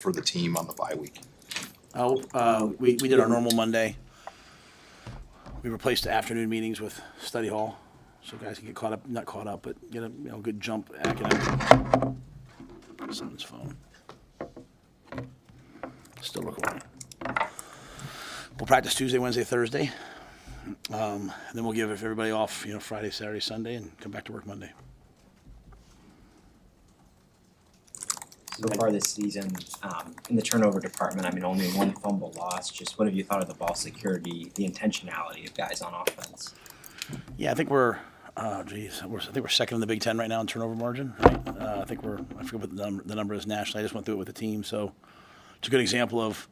for the team on the bye week? We did our normal Monday. We replaced the afternoon meetings with study hall, so guys can get caught up, not caught up, but get a good jump academic. Someone's phone. Still recording. We'll practice Tuesday, Wednesday, Thursday. Then we'll give everybody off, Friday, Saturday, Sunday, and come back to work Monday. So far this season, in the turnover department, only one fumble loss. Just what have you thought of the ball security, the intentionality of guys on offense? Yeah, I think I think we're second in the Big Ten right now in turnover margin. Right? I forget what the number is nationally. I just went through it with the team, so it's a good example of,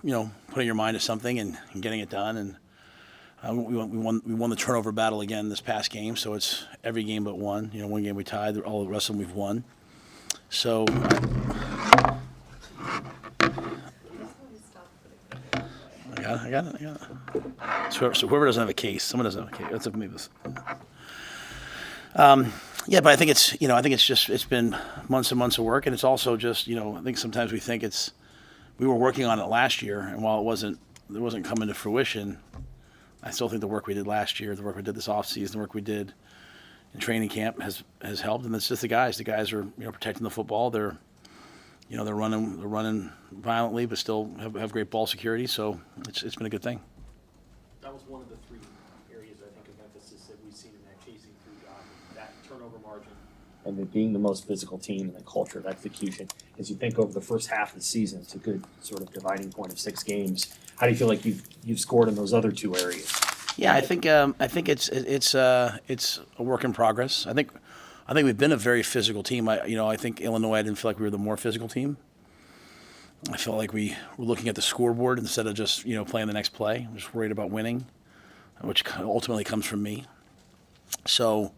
putting your mind to something and getting it done. And we won the turnover battle again this past game, so it's every game but one. One game we tied, all the rest of them we've won. So, I got it. So whoever doesn't have a case, someone doesn't have a case. That's up to me. Yeah, but I think it's been months and months of work, and it's also just, I think sometimes we think we were working on it last year, and while it wasn't coming to fruition, I still think the work we did last year, the work we did this offseason, the work we did in training camp has helped, and it's just the guys. The guys are protecting the football. They're running violently, but still have great ball security. So it's been a good thing. That was one of the three areas I think of emphasis that we've seen in that chasing through job, that turnover margin. And then being the most physical team and the culture of execution. As you think over the first half of the season, it's a good sort of dividing point of 6 games. How do you feel like you've scored in those other 2 areas? Yeah, I think it's a work in progress. I think we've been a very physical team. I think Illinois, I didn't feel like we were the more physical team. I felt like we were looking at the scoreboard instead of just playing the next play. I'm just worried about winning, which ultimately comes from me. So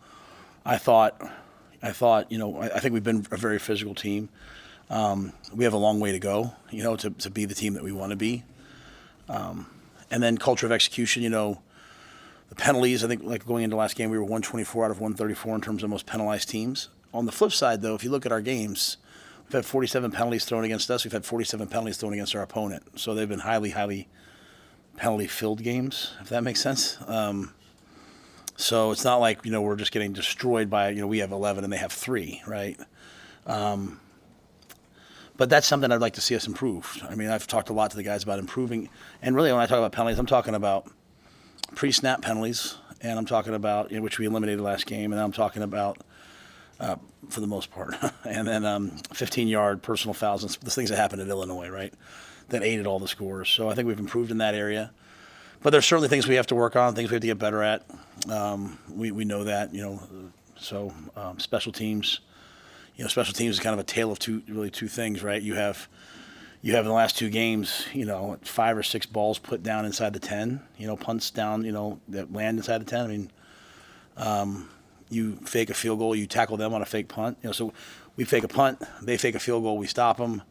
I think we've been a very physical team. We have a long way to go, to be the team that we want to be. And then culture of execution, the penalties, I think, like going into last game, we were 124 out of 134 in terms of most penalized teams. On the flip side, though, if you look at our games, we've had 47 penalties thrown against us. We've had 47 penalties thrown against our opponent. So they've been highly, highly penalty-filled games, if that makes sense. So it's not like, we're just getting destroyed by, we have 11 and they have 3, right? But that's something I'd like to see us improve. I've talked a lot to the guys about improving. And really, when I talk about penalties, I'm talking about pre-snap penalties, and I'm talking about, which we eliminated last game, and I'm talking about, for the most part, and then 15-yard personal fouls and the things that happened at Illinois, right, that aided all the scores. So I think we've improved in that area. But there's certainly things we have to work on, things we have to get better at. We know that, So special teams, special teams is kind of a tale of two things, right? You have in the last 2 games, 5 or 6 balls put down inside the 10, punts down, that land inside the 10. You fake a field goal, you tackle them on a fake punt. So we fake a punt, they fake a field goal, we stop them.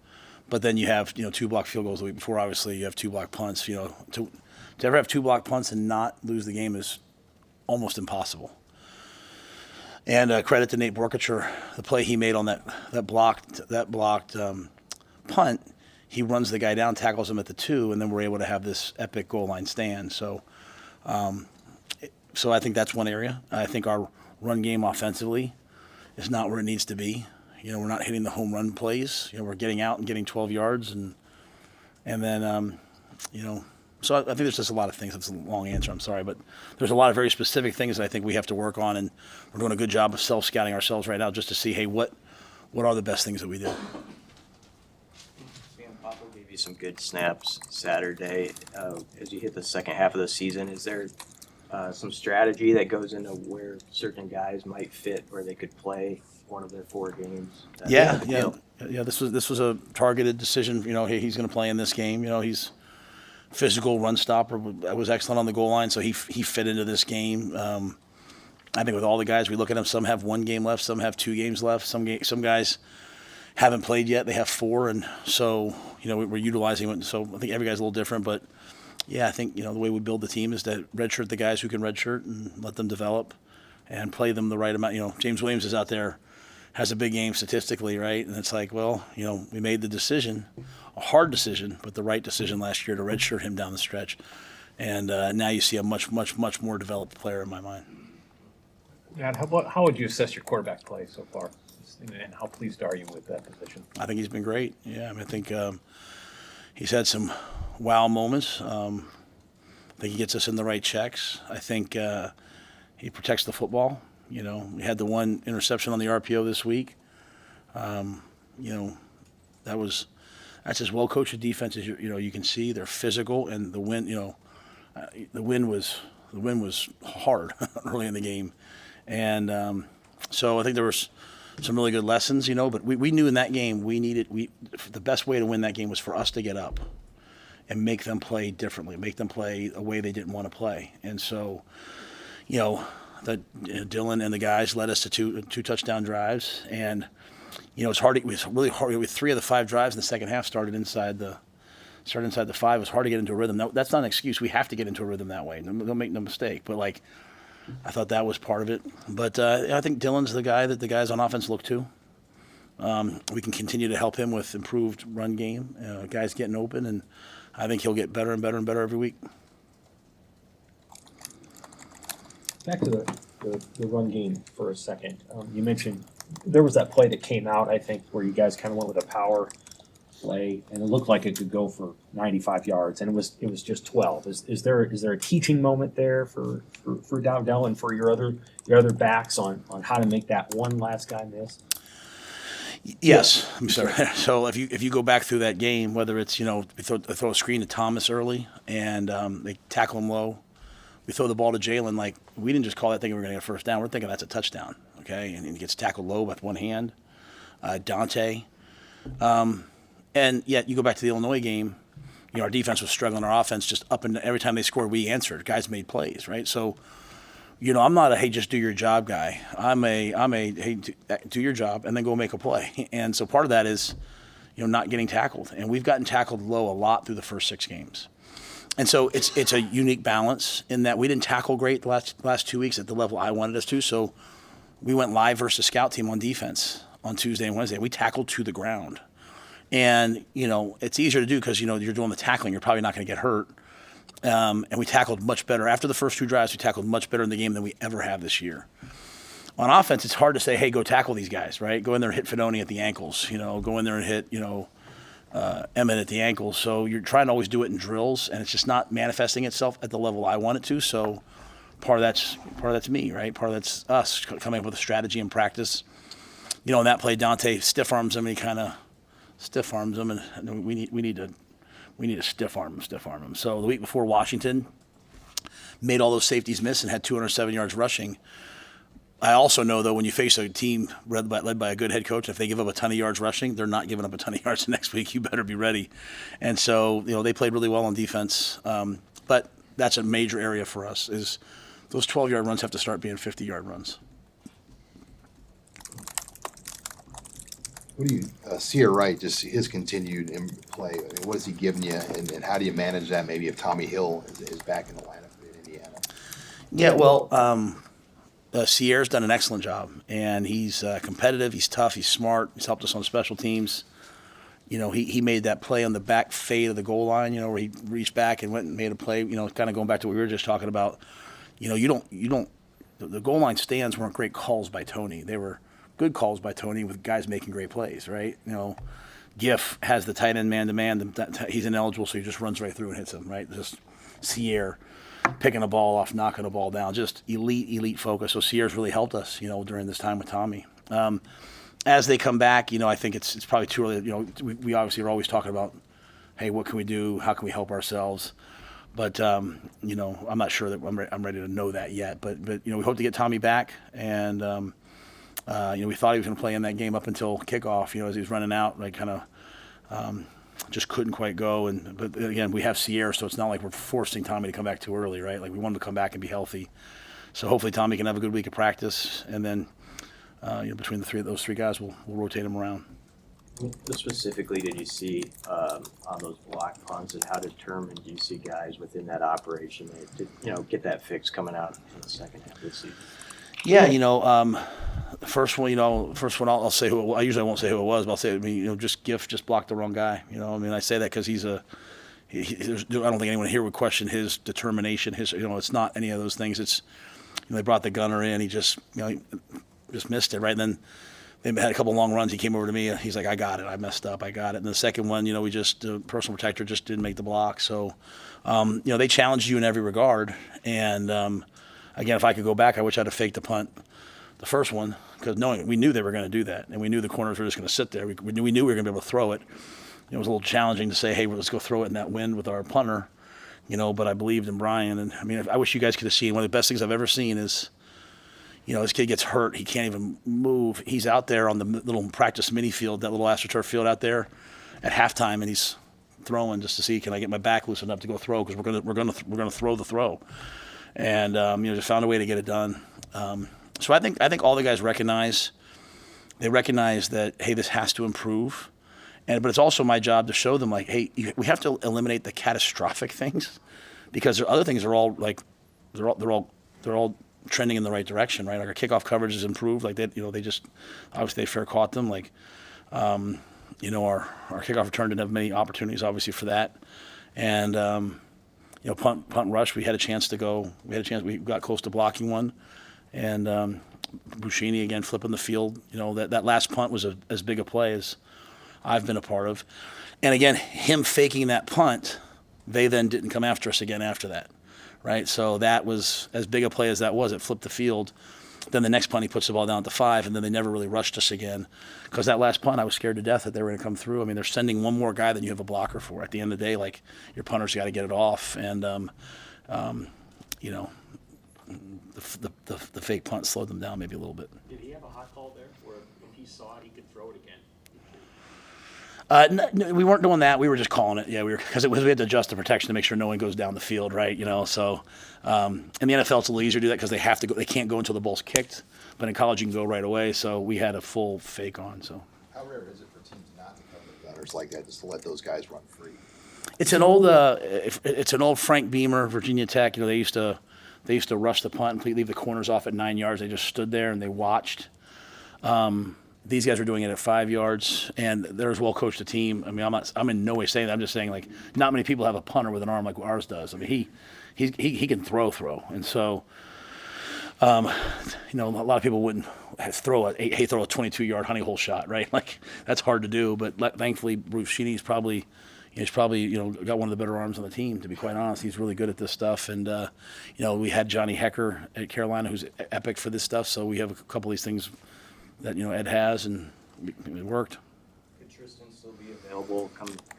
But then you have, 2 blocked field goals the week before. Obviously, you have 2 blocked punts. To ever have 2 blocked punts and not lose the game is almost impossible. And credit to Nate Borkacher, the play he made on that blocked punt. He runs the guy down, tackles him at the 2, and then we're able to have this epic goal line stand. So I think that's one area. I think our run game offensively is not where it needs to be. We're not hitting the home run plays. We're getting out and getting 12 yards, and then So I think there's just a lot of things. That's a long answer. I'm sorry, but there's a lot of very specific things that I think we have to work on, and we're doing a good job of self-scouting ourselves right now just to see, hey, what are the best things that we do. Papa gave you some good snaps Saturday. As you hit the second half of the season, is there some strategy that goes into where certain guys might fit, where they could play one of their 4 games? Yeah. This was a targeted decision. Hey, he's going to play in this game. He's physical run stopper. Was excellent on the goal line, so he fit into this game. I think with all the guys, we look at them. Some have 1 game left. Some have 2 games left. Some guys haven't played yet. They have 4, and so we're utilizing it. So I think every guy's a little different, but yeah, I think the way we build the team is to redshirt the guys who can redshirt and let them develop and play them the right amount. James Williams is out there has a big game statistically, right? And it's like, well, we made the decision, a hard decision, but the right decision last year to redshirt him down the stretch. And now you see a much, much, much more developed player in my mind. Matt, how would you assess your quarterback play so far? And how pleased are you with that position? I think he's been great. Yeah, I think he's had some wow moments. I think he gets us in the right checks. I think he protects the football. We had the one interception on the RPO this week. That's as well coached a defense as you can see. They're physical, and the win. The win was hard early in the game, and so I think there was some really good lessons. But we knew in that game the best way to win that game was for us to get up and make them play differently, make them play a way they didn't want to play, and so Dylan and the guys led us to two touchdown drives, and it's hard. It was really hard. With 3 of the 5 drives in the second half started inside the 5. It was hard to get into a rhythm. No, that's not an excuse. We have to get into a rhythm that way. Don't make no mistake. But I thought that was part of it. But I think Dylan's the guy that the guys on offense look to. We can continue to help him with improved run game, guys getting open, and I think he'll get better and better and better every week. Back to the run game for a second. You mentioned there was that play that came out, I think, where you guys kind of went with a power play, and it looked like it could go for 95 yards, and it was just 12. Is there a teaching moment there for Dowdell and for your other backs on how to make that one last guy miss? Yes, I'm sorry. So if you go back through that game, whether it's we throw a screen to Thomas early and they tackle him low, we throw the ball to Jalen. We didn't just call that thinking we're going to get a first down. We're thinking that's a touchdown. Okay, and he gets tackled low with one hand. Dante, and yet you go back to the Illinois game. Our defense was struggling. Our offense just up and every time they scored, we answered. Guys made plays, right? So. I'm not a hey, just do your job guy. I'm a hey, do your job and then go make a play. And so part of that is, not getting tackled. And we've gotten tackled low a lot through the first 6 games. And so it's a unique balance in that we didn't tackle great the last 2 weeks at the level I wanted us to. So we went live versus scout team on defense on Tuesday and Wednesday. We tackled to the ground. And, it's easier to do because, you're doing the tackling. You're probably not going to get hurt. And we tackled much better. After the first 2 drives, we tackled much better in the game than we ever have this year. On offense, it's hard to say, hey, go tackle these guys, right? Go in there and hit Fidoni at the ankles, go in there and hit, Emmett at the ankles. So you're trying to always do it in drills, and it's just not manifesting itself at the level I want it to. So part of that's me, right? Part of that's us coming up with a strategy and practice. In that play, Dante stiff arms him, and he kind of stiff arms him, and we need to stiff arm him. So the week before, Washington made all those safeties miss and had 207 yards rushing. I also know, though, when you face a team led by a good head coach, if they give up a ton of yards rushing, they're not giving up a ton of yards the next week. You better be ready. And so, they played really well on defense. But that's a major area for us is those 12-yard runs have to start being 50-yard runs. What do you see or right, just his continued play? What has he given you, and how do you manage that maybe if Tommy Hill is back in the lineup in Indiana? Yeah, well, Sierra's done an excellent job, and he's competitive, he's tough, he's smart, he's helped us on special teams. He made that play on the back fade of the goal line, where he reached back and went and made a play, kind of going back to what we were just talking about. The goal line stands weren't great calls by Tony. They were good calls by Tony with guys making great plays, right? Giff has the tight end man-to-man. He's ineligible, so he just runs right through and hits him, right? Just Sierra picking a ball off, knocking a ball down. Just elite focus. So Sierra's really helped us, during this time with Tommy. As they come back, I think it's probably too early. We obviously are always talking about, hey, what can we do? How can we help ourselves? But, I'm not sure that I'm ready to know that yet. But we hope to get Tommy back, and we thought he was going to play in that game up until kickoff. As he was running out, just couldn't quite go. But again, we have Sierra, so it's not like we're forcing Tommy to come back too early, right? We want him to come back and be healthy. So hopefully Tommy can have a good week of practice, and then between those three guys, we'll rotate him around. What specifically did you see on those block punts, and how determined do you see guys within that operation to get that fix coming out in the second half of the season? Yeah, The first one, I'll say I usually won't say who it was, but I'll say, just blocked the wrong guy. I say that because I don't think anyone here would question his determination. It's not any of those things. It's, they brought the gunner in. He just missed it, right? And then they had a couple long runs. He came over to me. He's like, I got it. I messed up. I got it. And the second one, personal protector just didn't make the block. So, they challenged you in every regard. And, again, if I could go back, I wish I'd have faked the punt the first one, because we knew they were going to do that, and we knew the corners were just going to sit there. We knew we were going to be able to throw it. It was a little challenging to say, hey, let's go throw it in that wind with our punter, but I believed in Brian. And, I wish you guys could have seen. One of the best things I've ever seen is, this kid gets hurt. He can't even move. He's out there on the little practice mini field, that little AstroTurf field out there at halftime, and he's throwing just to see, can I get my back loosened up to go throw, because we're gonna throw the throw. And, just found a way to get it done. So I think all the guys recognize that, hey, this has to improve, but it's also my job to show them, like, hey, we have to eliminate the catastrophic things, because there other things are all like they're all trending in the right direction, right? Like our kickoff coverage has improved, like they just obviously they fair caught them, like our kickoff return didn't have many opportunities obviously for that, and punt rush, we got close to blocking one. And Buscini, again, flipping the field. That last punt was as big a play as I've been a part of. And, again, him faking that punt, they then didn't come after us again after that, right? So that was as big a play as that was. It flipped the field. Then the next punt, he puts the ball down at the 5, and then they never really rushed us again. Because that last punt, I was scared to death that they were going to come through. They're sending one more guy than you have a blocker for. At the end of the day, like, your punter's got to get it off. And, the fake punt slowed them down maybe a little bit. Did he have a hot call there where when he saw it, he could throw it again? No, we weren't doing that. We were just calling it. Yeah, we had to adjust the protection to make sure no one goes down the field, right? So in the NFL, it's a little easier to do that because they have to go. They can't go until the ball's kicked. But in college, you can go right away. So we had a full fake on. So how rare is it for teams not to cover the gunners like that, just to let those guys run free? It's an old Frank Beamer, Virginia Tech. They used to rush the punt and leave the corners off at 9 yards. They just stood there and they watched. These guys are doing it at 5 yards, and they're as well coached a team. I'm in no way saying that. I'm just saying, like, not many people have a punter with an arm like ours does. He can throw, and so a lot of people wouldn't throw a 22-yard honey hole shot, right? Like, that's hard to do. But thankfully, Bruce Sheeney's probably got one of the better arms on the team, to be quite honest. He's really good at this stuff. And, we had Johnny Hecker at Carolina, who's epic for this stuff. So we have a couple of these things that, Ed has, and it worked. Could Tristan still be available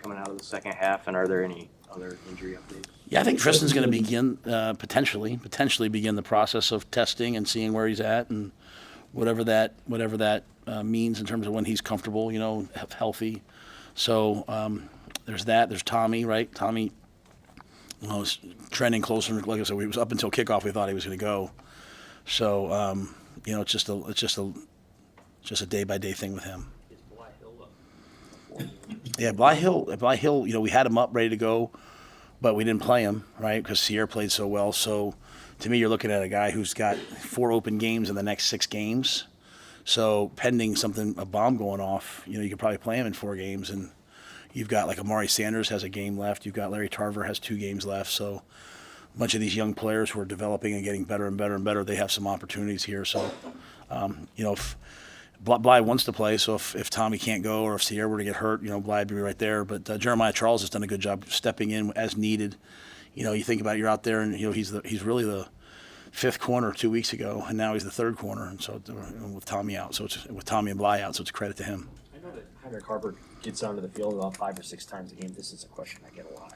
coming out of the second half? And are there any other injury updates? Yeah, I think Tristan's going to begin, potentially begin the process of testing and seeing where he's at, and whatever that means in terms of when he's comfortable, healthy. So, there's that. There's Tommy, right? Tommy was trending closer. Like I said, he was up until kickoff. We thought he was going to go. So, it's just a day-by-day thing with him. Is Bly Hill up? Yeah, Bly Hill. We had him up ready to go, but we didn't play him, right? Because Sierra played so well. So, to me, you're looking at a guy who's got 4 open games in the next 6 games. So, pending a bomb going off, you could probably play him in 4 games. And you've got, like, Amari Sanders has a game left. You've got Larry Tarver has 2 games left. So a bunch of these young players who are developing and getting better and better and better, they have some opportunities here. So, if Bly wants to play, so if Tommy can't go or if Sierra were to get hurt, Bly would be right there. But Jeremiah Charles has done a good job stepping in as needed. You think about it, you're out there, and he's really the 5th corner 2 weeks ago, and now he's the 3rd corner. And so with Tommy out, with Tommy and Bly out, so it's a credit to him. I know that Heinrich Harburg gets onto the field about 5 or 6 times a game. This is a question I get a lot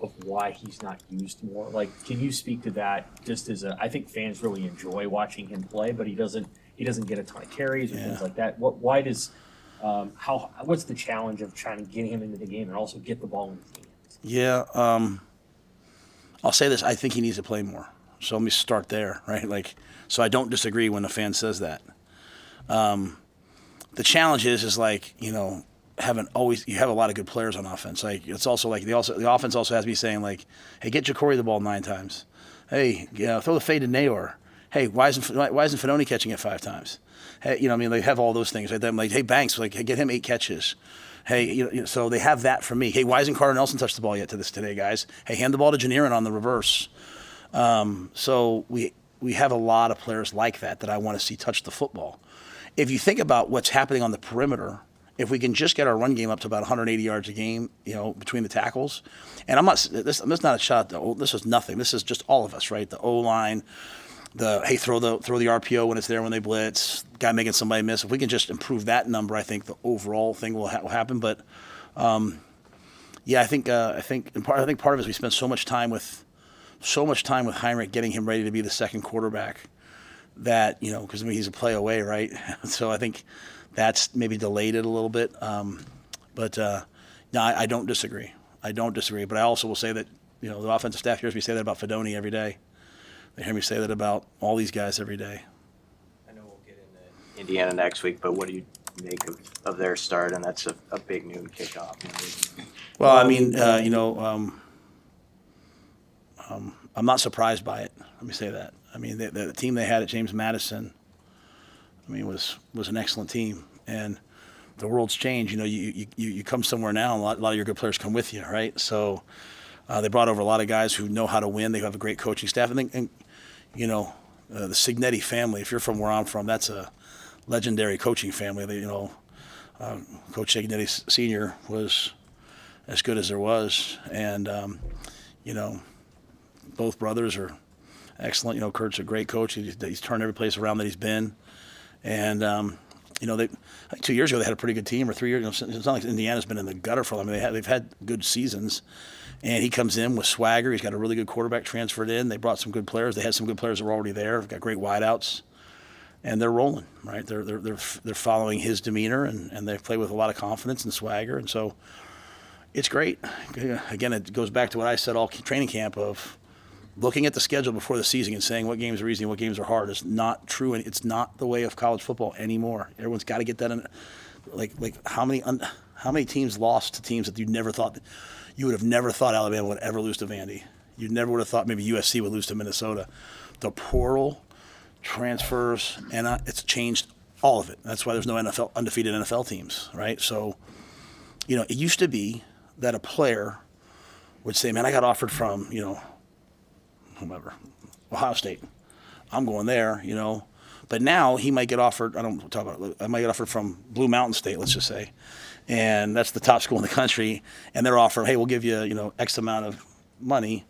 of why he's not used more. Like, can you speak to that? Just I think fans really enjoy watching him play, but he doesn't get a ton of carries or things like that. What's the challenge of trying to get him into the game and also get the ball in his hands? Yeah, I'll say this: I think he needs to play more. So let me start there, right? Like, so I don't disagree when a fan says that. The challenge is like, you have a lot of good players on offense. Like, it's also like the offense also has to be saying, like, hey, get Ja'Cory the ball 9 times. Hey, throw the fade to Nayor. Hey, why isn't Fedoni catching it 5 times? Hey, you know, I mean, they have all those things. Right? They're like, hey, Banks, like, hey, get him 8 catches. Hey, you know, so they have that for me. Hey, why hasn't Carter Nelson touched the ball yet today, guys? Hey, hand the ball to Janirin on the reverse. So we have a lot of players like that I want to see touch the football. If you think about what's happening on the perimeter, if we can just get our run game up to about 180 yards a game, you know, between the tackles, and this is not a shot. This is nothing. This is just all of us, right? The O line, hey, throw the RPO when it's there when they blitz, guy making somebody miss. If we can just improve that number, I think the overall thing will happen. But yeah, I think part of it is we spent so much time with Heinrich getting him ready to be the second quarterback. That, you know, because I mean, he's a play away, right? So I think that's maybe delayed it a little bit. But no, I don't disagree. But I also will say that, you know, the offensive staff hears me say that about Fedoni every day. They hear me say that about all these guys every day. I know we'll get into Indiana next week, but what do you make of their start? And that's a big noon kickoff. Well, I mean, you know, I'm not surprised by it. Let me say that. I mean, the team they had at James Madison, I mean, was an excellent team. And the world's changed. You know, you come somewhere now, and a lot of your good players come with you, right? So they brought over a lot of guys who know how to win. They have a great coaching staff. And you know, the Signetti family, if you're from where I'm from, that's a legendary coaching family. They, you know, Coach Signetti Sr. was as good as there was. And, you know, both brothers are excellent. You know, Kurt's a great coach. He's turned every place around that he's been. And, you know, 2 years ago they had a pretty good team, or 3 years. You know, it's not like Indiana's been in the gutter for them. I mean, they've had good seasons. And he comes in with swagger. He's got a really good quarterback transferred in. They brought some good players. They had some good players that were already there. They've got great wideouts. And they're rolling, right? They're following his demeanor, and they play with a lot of confidence and swagger. And so it's great. Again, it goes back to what I said all training camp of looking at the schedule before the season and saying what games are easy and what games are hard is not true, and it's not the way of college football anymore. Everyone's got to get that in. Like how many teams lost to teams that you would have never thought Alabama would ever lose to Vandy. You never would have thought maybe USC would lose to Minnesota. The portal, transfers, and it's changed all of it. That's why there's no undefeated NFL teams, right? So, you know, it used to be that a player would say, man, I got offered from, you know, whomever, Ohio State. I'm going there, you know. But now he might get offered, I might get offered from Blue Mountain State, let's just say. And that's the top school in the country. And they're offering, hey, we'll give you, you know, X amount of money.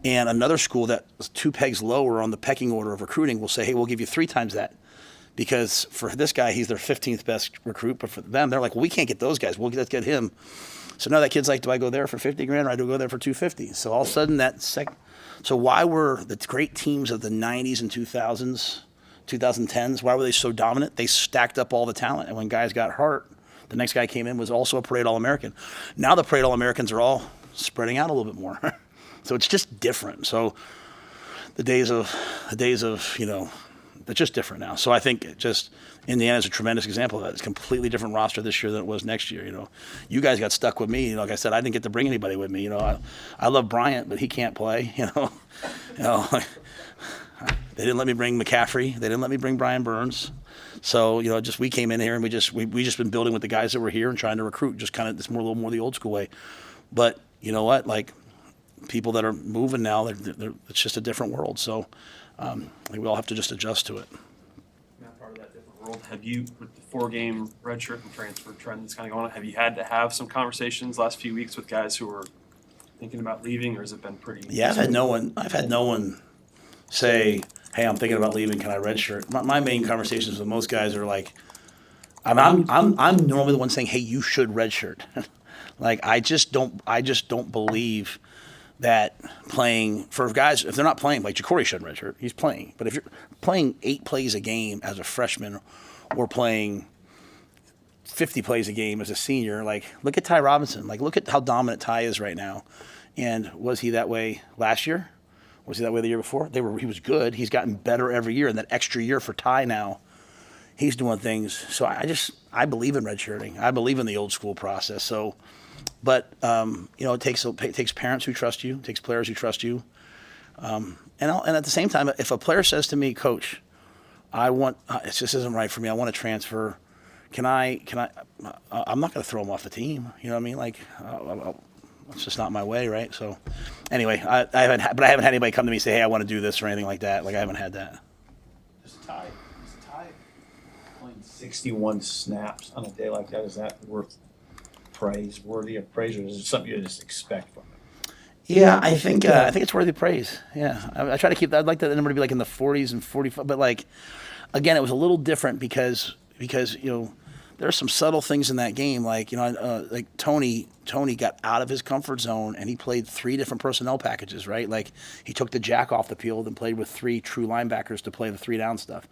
And another school that's 2 pegs lower on the pecking order of recruiting will say, hey, we'll give you 3 times that. Because for this guy, he's their 15th best recruit. But for them, they're like, well, we can't get those guys. Let's get him. So now that kid's like, do I go there for $50,000 or I do go there for $250,000? So all of a sudden so why were the great teams of the 90s and 2010s, why were they so dominant? They stacked up all the talent. And when guys got hurt, the next guy came in was also a Parade All-American. Now the Parade All-Americans are all spreading out a little bit more. So it's just different. So the days of, you know, it's just different now. So I think Indiana's a tremendous example of that. It's a completely different roster this year than it was next year. You know, you guys got stuck with me. You know, like I said, I didn't get to bring anybody with me. You know, I love Bryant, but he can't play. You know, they didn't let me bring McCaffrey. They didn't let me bring Brian Burns. So, you know, we came in here and we just been building with the guys that were here and trying to recruit, just kind of a little more the old school way. But you know what, like people that are moving now, it's just a different world. So I think we all have to just adjust to it. Not part of that different world. Have you, with the 4-game redshirt and transfer trend that's kind of going on, have you had to have some conversations last few weeks with guys who are thinking about leaving, or has it been pretty? Yeah, I've had no one say, hey, I'm thinking about leaving, can I redshirt? My main conversations with most guys are like, I'm normally the one saying, hey, you should redshirt. Like I just don't believe that playing for guys, if they're not playing, like Ja'Cory shouldn't redshirt, he's playing. But if you're playing 8 plays a game as a freshman or playing 50 plays a game as a senior, like look at Ty Robinson. Like look at how dominant Ty is right now. And was he that way last year? Was he that way the year before? He was good. He's gotten better every year. And that extra year for Ty now, he's doing things. So I believe in redshirting. I believe in the old school process. So, but you know, it takes parents who trust you. It takes players who trust you. And at the same time, if a player says to me, Coach, it just isn't right for me. I want to transfer. Can I? I'm not going to throw him off the team. You know what I mean? Like, it's just not my way, right? So, anyway, I haven't had anybody come to me and say, hey, I want to do this or anything like that. Like, I haven't had that. Is Ty playing 61 snaps on a day like that? Is that worthy of praise, or is it something you just expect from him? Yeah, I think it's worthy of praise. Yeah, I try to keep that. I'd like that number to be like in the 40s and 45. But like, again, it was a little different because there are some subtle things in that game. Like like Tony got out of his comfort zone and he played 3 different personnel packages. Right, like he took the jack off the field and played with 3 true linebackers to play the 3 down stuff.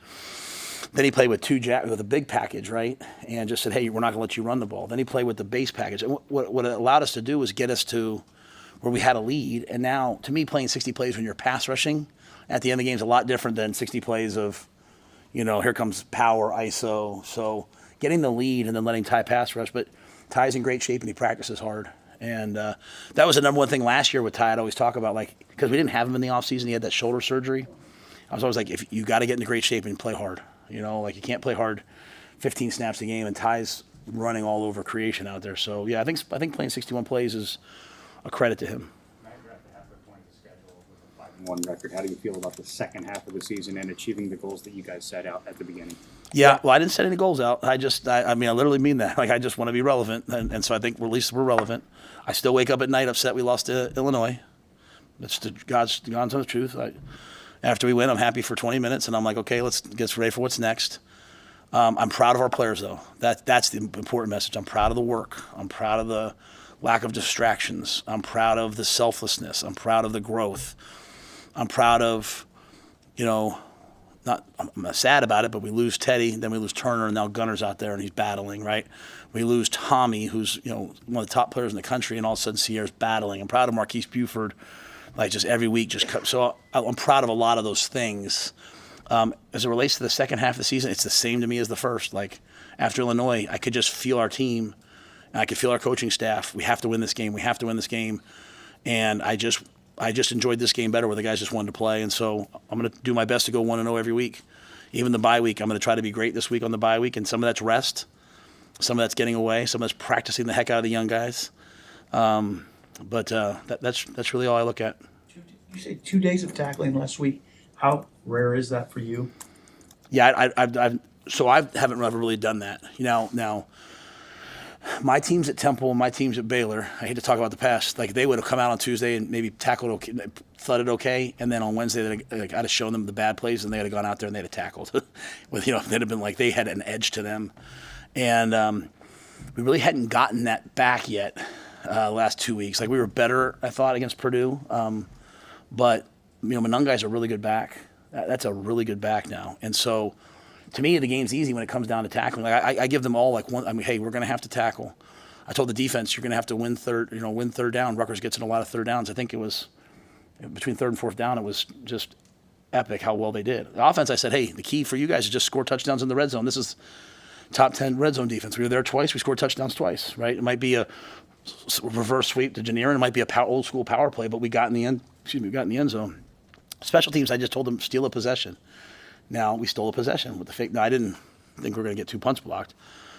Then he played with 2 jack with a big package, right, and just said, hey, we're not going to let you run the ball. Then he played with the base package. And what it allowed us to do was get us to where we had a lead. And now, to me, playing 60 plays when you're pass rushing at the end of the game is a lot different than 60 plays of, here comes power, ISO. So getting the lead and then letting Ty pass rush. But Ty's in great shape and he practices hard. And that was the number one thing last year with Ty. I'd always talk about, like, because we didn't have him in the offseason. He had that shoulder surgery. I was always like, if you got to get into great shape and play hard. Like you can't play hard 15 snaps a game. And Ty's running all over creation out there. So, yeah, I think playing 61 plays is a credit to him. Matt, you're at the halfway point of the schedule with a 5-1 record. How do you feel about the second half of the season and achieving the goals that you guys set out at the beginning? Yeah, well, I didn't set any goals out. I literally mean that. Like, I just want to be relevant, and so I think at least we're relevant. I still wake up at night upset we lost to Illinois. That's God's honest truth. After we win, I'm happy for 20 minutes, and I'm like, okay, let's get ready for what's next. I'm proud of our players, though. That's the important message. I'm proud of the work. I'm proud of the lack of distractions. I'm proud of the selflessness. I'm proud of the growth. I'm proud of, I'm not sad about it, but we lose Teddy, then we lose Turner, and now Gunner's out there and he's battling, right? We lose Tommy, who's, one of the top players in the country, and all of a sudden Sierra's battling. I'm proud of Marquise Buford, like just every week. So I'm proud of a lot of those things. As it relates to the second half of the season, it's the same to me as the first. Like after Illinois, I could just feel our team. And I could feel our coaching staff. We have to win this game. We have to win this game. And I just enjoyed this game better where the guys just wanted to play. And so I'm going to do my best to go 1-0 every week. Even the bye week, I'm going to try to be great this week on the bye week. And some of that's rest. Some of that's getting away. Some of that's practicing the heck out of the young guys. But that's really all I look at. You say 2 days of tackling last week. How rare is that for you? Yeah, I haven't ever really done that. Now, my teams at Temple and my teams at Baylor, I hate to talk about the past, like they would have come out on Tuesday and maybe tackled okay, thudded okay, and then on Wednesday I'd have shown them the bad plays and they'd have gone out there and they'd have tackled. They'd have been like they had an edge to them. And we really hadn't gotten that back yet last 2 weeks. Like we were better, I thought, against Purdue. But, Monungai's a really good back. That's a really good back now. And so to me, the game's easy when it comes down to tackling. Like I give them all hey, we're going to have to tackle. I told the defense, you're going to have to win third down. Rutgers gets in a lot of third downs. I think it was between third and fourth down. It was just epic how well they did. The offense, I said, hey, the key for you guys is just score touchdowns in the red zone. This is top 10 red zone defense. We were there twice. We scored touchdowns twice, right? It might be a reverse sweep to Janier, and it might be a old school power play, but we got in the end zone. Special teams, I just told them steal a possession. Now, we stole a possession with the fake. Now, I didn't think we were going to get 2 punts blocked,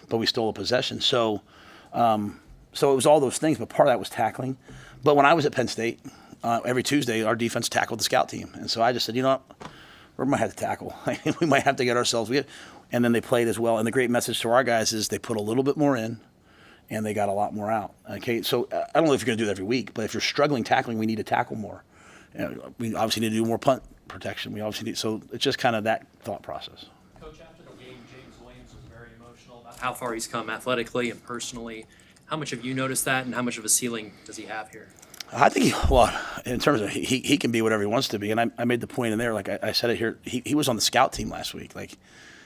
but we stole a possession. So it was all those things, but part of that was tackling. But when I was at Penn State, every Tuesday, our defense tackled the scout team. And so I just said, we might have to tackle. We might have to get ourselves. And then they played as well. And the great message to our guys is they put a little bit more in, and they got a lot more out. Okay, so I don't know if you're going to do that every week, but if you're struggling tackling, we need to tackle more. We obviously need to do more punt protection. We obviously need, so it's just kind of that thought process. Coach, after the game, James Williams was very emotional about how far he's come athletically and personally. How much have you noticed that, and how much of a ceiling does he have here? I think, in terms of he can be whatever he wants to be, and I made the point in there, like I said it here, he was on the scout team last week. Like,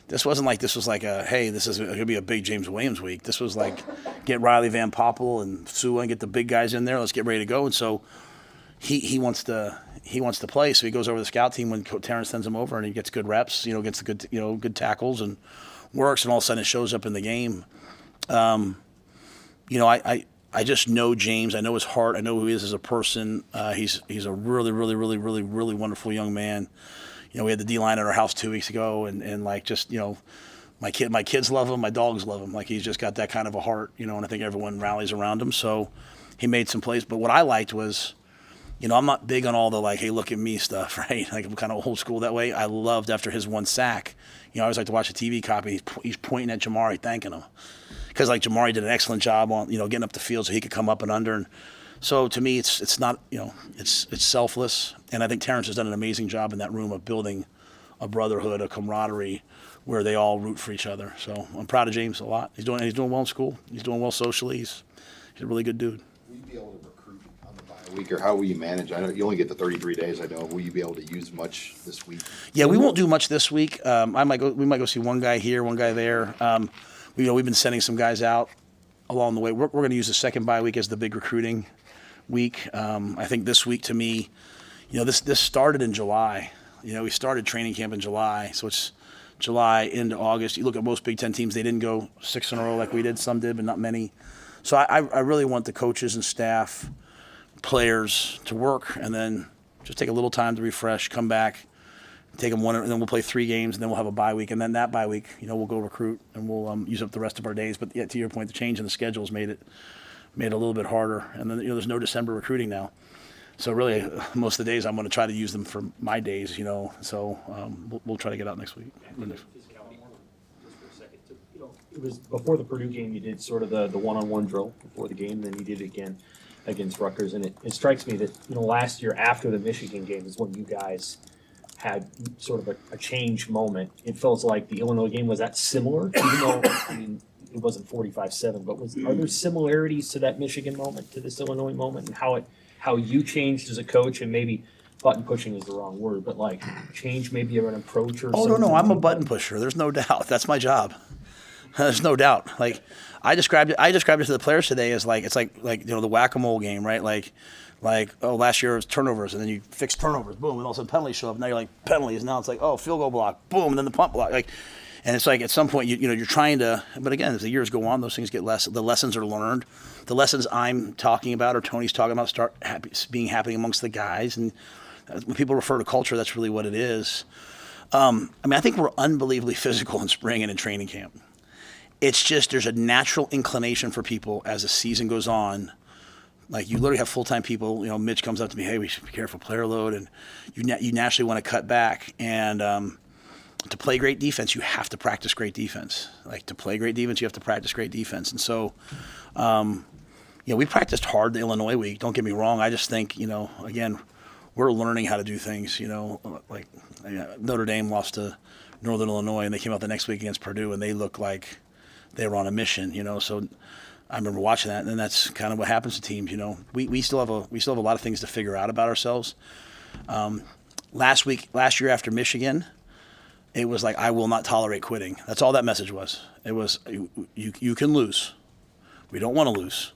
this wasn't like this was like hey, this is going to be a big James Williams week. This was like, get Riley Van Poppel and Sua and get the big guys in there. Let's get ready to go. And so he wants to play. So he goes over to the scout team when Terrence sends him over, and he gets good reps. Gets the good tackles and works, and all of a sudden it shows up in the game. I I just know James. I know his heart. I know who he is as a person. He's a really, really, really, really, really wonderful young man. You know, we had the D-line at our house 2 weeks ago, and like, just, you know, my kids love him. My dogs love him. Like, he's just got that kind of a heart, you know, and I think everyone rallies around him. So he made some plays. But what I liked was, you know, I'm not big on all the, like, hey, look at me stuff, right? Like, I'm kind of old school that way. I loved after his one sack. You know, I always like to watch the TV copy. He's pointing at Jamari, thanking him. Because, like, Jamari did an excellent job on, you know, getting up the field so he could come up and under. And so, to me, it's not, you know, it's selfless. And I think Terrence has done an amazing job in that room of building a brotherhood, a camaraderie, where they all root for each other. So I'm proud of James a lot. He's doing well in school. He's doing well socially. He's a really good dude. Will you be able to recruit on the bye week, or how will you manage? I know you only get the 33 days. I know. Will you be able to use much this week? Yeah, we won't do much this week. We might go see one guy here, one guy there. We've been sending some guys out along the way. We're going to use the second bye week as the big recruiting week. I think this week, to me, you know, this started in July. You know, we started training camp in July, so it's July into August. You look at most Big Ten teams, they didn't go 6 in a row like we did. Some did, but not many. So I really want the coaches and staff, players to work, and then just take a little time to refresh, come back, take them one, and then we'll play 3 games, and then we'll have a bye week. And then that bye week, you know, we'll go recruit, and we'll use up the rest of our days. But yeah, to your point, the change in the schedules made it a little bit harder. And then, you know, there's no December recruiting now. So really, most of the days I'm going to try to use them for my days, you know. So we'll try to get out next week. Physicality, just for a second. So, you know, it was before the Purdue game. You did sort of the one-on-one drill before the game. Then you did it again against Rutgers, and it strikes me that, you know, last year after the Michigan game is when you guys had sort of a change moment. It feels like the Illinois game was that similar, even though, I mean, it wasn't 45-7, but are there similarities to that Michigan moment, to this Illinois moment, and how you changed as a coach? And maybe button pushing is the wrong word, but like change maybe an approach or something? No, I'm a button pusher. There's no doubt. That's my job. There's no doubt. Like, I described it to the players today as like, it's like you know, the whack-a-mole game, right? Like last year it was turnovers, and then you fix turnovers, boom, and all of a sudden penalties show up. Now you're like, penalties. Now it's like, oh, field goal block, boom, and then the punt block. Like, and it's like at some point you know you're trying to, but again, as the years go on, those things get less. The lessons are learned. The lessons I'm talking about or Tony's talking about start being happening amongst the guys. And when people refer to culture, that's really what it is. I mean, I think we're unbelievably physical in spring and in training camp. It's just there's a natural inclination for people as the season goes on. Like, you literally have full-time people. You know, Mitch comes up to me, hey, we should be careful player load, and you naturally want to cut back. And to play great defense, you have to practice great defense. Like, to play great defense, you have to practice great defense. And so, you know, we practiced hard the Illinois week. Don't get me wrong. I just think, you know, again, we're learning how to do things. You know, like Notre Dame lost to Northern Illinois, and they came out the next week against Purdue, and they looked like they were on a mission. You know, so I remember watching that, and that's kind of what happens to teams. You know, we still have a lot of things to figure out about ourselves. Last year after Michigan, it was like, I will not tolerate quitting. That's all that message was. It was, you can lose. We don't want to lose.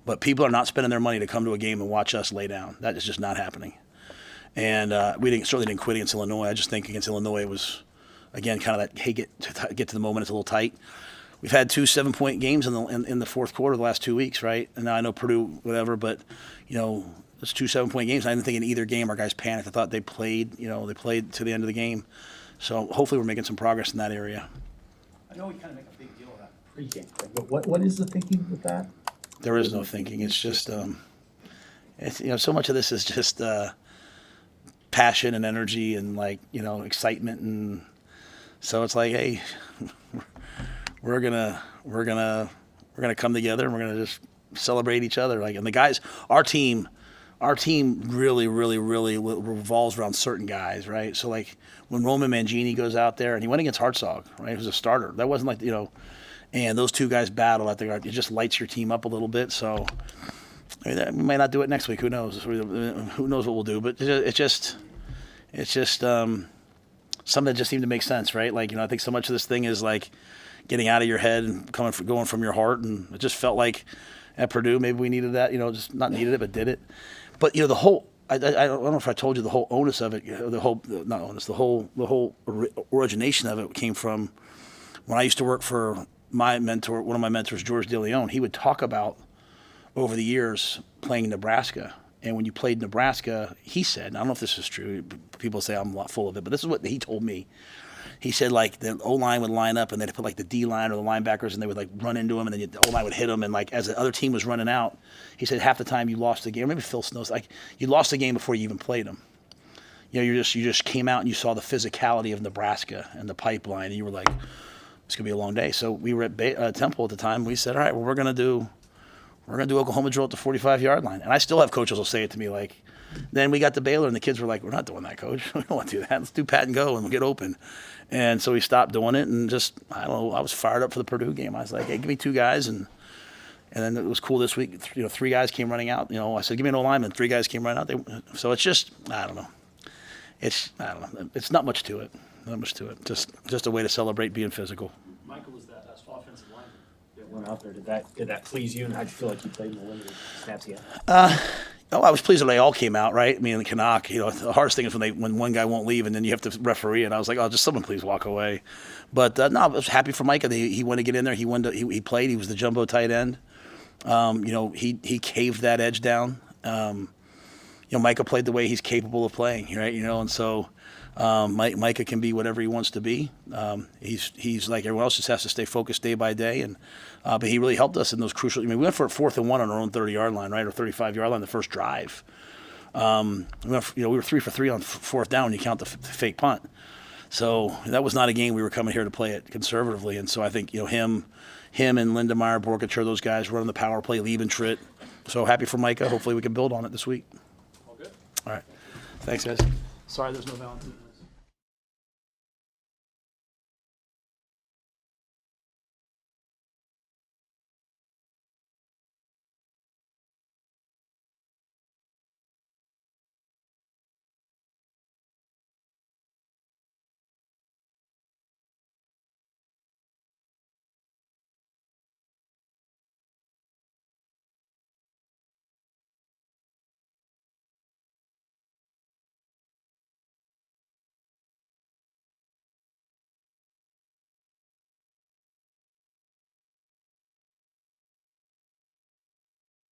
But people are not spending their money to come to a game and watch us lay down. That is just not happening. And we certainly didn't quit against Illinois. I just think against Illinois it was, again, kind of that, hey, get to the moment. It's a little tight. We've had 2 7-point games in the fourth quarter the last 2 weeks, right? And now I know Purdue, whatever, but, you know, it's 2 7-point games. I didn't think in either game our guys panicked. I thought they played to the end of the game. So hopefully we're making some progress in that area. I know we kind of make a big deal of that pregame thing, but what is the thinking with that? There is no thinking. It's just, it's, you know, so much of this is just passion and energy and, like, you know, excitement, and so it's like, hey, we're gonna come together and we're gonna just celebrate each other. Like, and the guys, our team really revolves around certain guys, right? So like when Roman Mangini goes out there, and he went against Hartzog, right? Who's a starter. That wasn't like, you know, and those two guys battle out there. It just lights your team up a little bit. So I mean, we might not do it next week. Who knows? Who knows what we'll do? But it's just something that just seemed to make sense, right? Like, you know, I think so much of this thing is like getting out of your head and going from your heart, and it just felt like at Purdue maybe we needed that. You know, just not needed it, but did it. But, you know, the whole, I don't know if I told you the whole onus of it, the whole origination of it came from when I used to work for my mentor, one of my mentors, George DeLeon. He would talk about over the years playing Nebraska. And when you played Nebraska, he said, I don't know if this is true, people say I'm full of it, but this is what he told me. He said, like, the O-line would line up, and they'd put, like, the D-line or the linebackers, and they would, like, run into him, and then the O-line would hit them. And, like, as the other team was running out, he said half the time you lost the game. Or maybe Phil Snow's, like, you lost the game before you even played them. You know, you just came out and you saw the physicality of Nebraska and the pipeline, and you were like, it's going to be a long day. So we were at Temple at the time. We said, all right, well, we're going to do Oklahoma drill at the 45-yard line. And I still have coaches will say it to me, like, then we got to Baylor, and the kids were like, we're not doing that, coach. We don't want to do that. Let's do pat and go, and we'll get open. And so we stopped doing it, and just, I don't know, I was fired up for the Purdue game. I was like, hey, give me 2 guys. And then it was cool this week. 3 guys came running out. I said, give me an O-lineman. 3 guys came running out. So it's just, I don't know. It's not much to it. Not much to it. Just a way to celebrate being physical. Michael was that offensive lineman that went out there. Did that please you, and how'd you feel like you played in the limited snaps he had? I was pleased that they all came out, right? I mean, the Canuck, the hardest thing is when one guy won't leave and then you have to referee it. I was like, oh, just someone please walk away. But no, I was happy for Micah. He wanted to get in there. He played. He was the jumbo tight end. He caved that edge down. Micah played the way he's capable of playing, right? And so Micah can be whatever he wants to be. He's like everyone else, just has to stay focused day by day. And but he really helped us in those crucial. I mean, we went for 4th and 1 on our own 30-yard line, right, or 35-yard line the first drive. We were 3 for 3 on 4th down when you count the fake punt. So that was not a game we were coming here to play it conservatively. And so I think him and Lindemeyer, Borkacher, those guys running the power play, Liebentritt. So happy for Micah. Hopefully we can build on it this week. All good. All right. Thanks, guys. Sorry, there's no Valentine.